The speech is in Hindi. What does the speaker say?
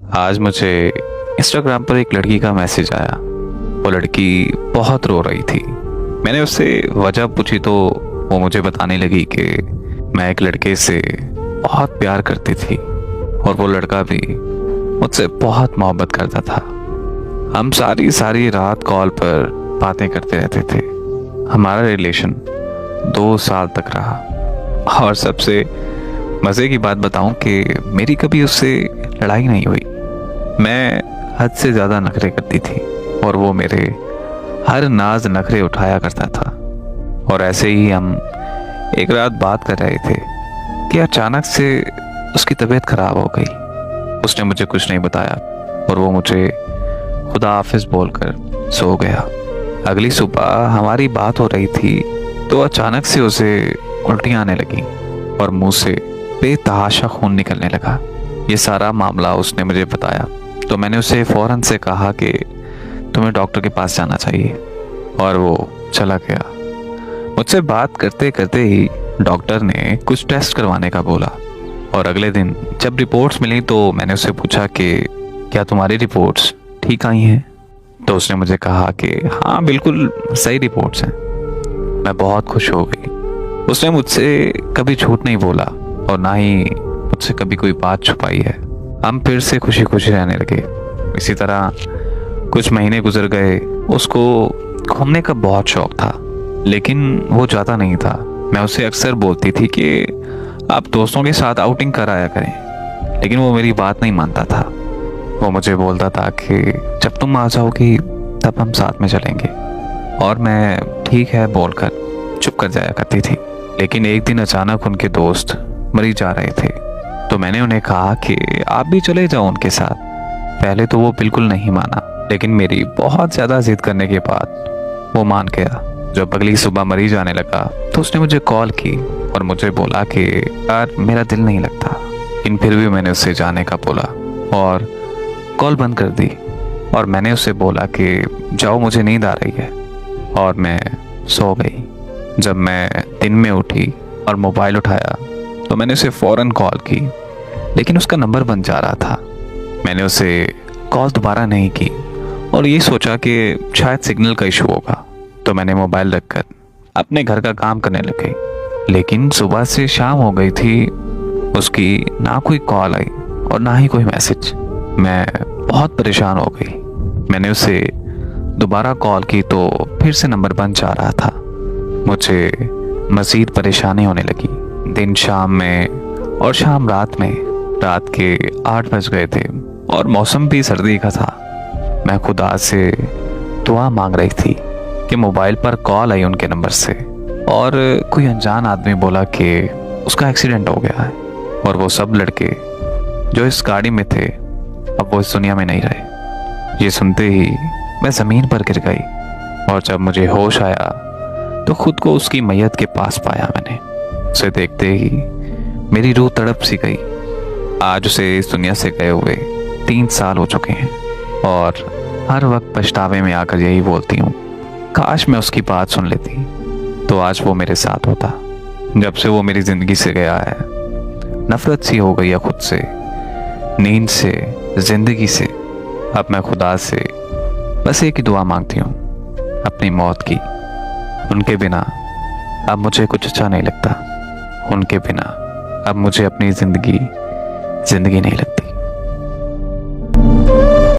आज मुझे इंस्टाग्राम पर एक लड़की का मैसेज आया। वो लड़की बहुत रो रही थी। मैंने उससे वजह पूछी तो वो मुझे बताने लगी कि मैं एक लड़के से बहुत प्यार करती थी और वो लड़का भी मुझसे बहुत मोहब्बत करता था। हम सारी सारी रात कॉल पर बातें करते रहते थे। हमारा रिलेशन 2 साल तक रहा और सबसे मज़े की बात बताऊं कि मेरी कभी उससे लड़ाई नहीं हुई। मैं हद से ज़्यादा नखरे करती थी और वो मेरे हर नाज नखरे उठाया करता था। और ऐसे ही हम एक रात बात कर रहे थे कि अचानक से उसकी तबीयत खराब हो गई। उसने मुझे कुछ नहीं बताया और वो मुझे खुदा हाफिज बोलकर सो गया। अगली सुबह हमारी बात हो रही थी तो अचानक से उसे उल्टियाँ आने लगी और मुंह से बेतहाशा खून निकलने लगा। ये सारा मामला उसने मुझे बताया तो मैंने उसे फ़ौरन से कहा कि तुम्हें डॉक्टर के पास जाना चाहिए और वो चला गया। मुझसे बात करते करते ही डॉक्टर ने कुछ टेस्ट करवाने का बोला और अगले दिन जब रिपोर्ट्स मिली तो मैंने उससे पूछा कि क्या तुम्हारी रिपोर्ट्स ठीक आई हैं। तो उसने मुझे कहा कि हाँ बिल्कुल सही रिपोर्ट्स हैं। मैं बहुत खुश हो गई। उसने मुझसे कभी झूठ नहीं बोला और ना ही मुझसे कभी कोई बात छुपाई है। हम फिर से खुशी खुशी रहने लगे। इसी तरह कुछ महीने गुजर गए। उसको घूमने का बहुत शौक था लेकिन वो जाता नहीं था। मैं उसे अक्सर बोलती थी कि आप दोस्तों के साथ आउटिंग कराया करें, लेकिन वो मेरी बात नहीं मानता था। वो मुझे बोलता था कि जब तुम आ जाओगी तब हम साथ में चलेंगे और मैं ठीक है बोलकर चुप कर जाया करती थी। लेकिन एक दिन अचानक उनके दोस्त मरी जा रहे थे तो मैंने उन्हें कहा कि आप भी चले जाओ उनके साथ। पहले तो वो बिल्कुल नहीं माना लेकिन मेरी बहुत ज़्यादा जिद करने के बाद वो मान गया। जब अगली सुबह मरी जाने लगा तो उसने मुझे कॉल की और मुझे बोला कि यार मेरा दिल नहीं लगता। लेकिन फिर भी मैंने उससे जाने का बोला और कॉल बंद कर दी और मैंने उससे बोला कि जाओ मुझे नींद आ रही है और मैं सो गई। जब मैं दिन में उठी और मोबाइल उठाया तो मैंने उसे फ़ौरन कॉल की लेकिन उसका नंबर बंद जा रहा था। मैंने उसे कॉल दोबारा नहीं की और ये सोचा कि शायद सिग्नल का इशू होगा तो मैंने मोबाइल रखकर अपने घर का काम करने लग गई। लेकिन सुबह से शाम हो गई थी, उसकी ना कोई कॉल आई और ना ही कोई मैसेज। मैं बहुत परेशान हो गई। मैंने उसे दोबारा कॉल की तो फिर से नंबर बंद जा रहा था। मुझे मज़ीद परेशानी होने लगी। दिन शाम में और शाम रात में। रात के 8 बज गए थे और मौसम भी सर्दी का था। मैं खुदा से दुआ मांग रही थी कि मोबाइल पर कॉल आई उनके नंबर से और कोई अनजान आदमी बोला कि उसका एक्सीडेंट हो गया है और वो सब लड़के जो इस गाड़ी में थे अब वो इस दुनिया में नहीं रहे। ये सुनते ही मैं ज़मीन पर गिर गई और जब मुझे होश आया तो खुद को उसकी मैयत के पास पाया। मैंने उसे देखते ही मेरी रूह तड़प सी गई। आज उसे इस दुनिया से गए हुए 3 साल हो चुके हैं और हर वक्त पछतावे में आकर यही बोलती हूँ, काश मैं उसकी बात सुन लेती तो आज वो मेरे साथ होता। जब से वो मेरी ज़िंदगी से गया है नफरत सी हो गई है खुद से, नींद से, ज़िंदगी से। अब मैं खुदा से बस एक ही दुआ मांगती हूँ, अपनी मौत की। उनके बिना अब मुझे कुछ अच्छा नहीं लगता। उनके बिना अब मुझे अपनी ज़िंदगी नहीं लगती।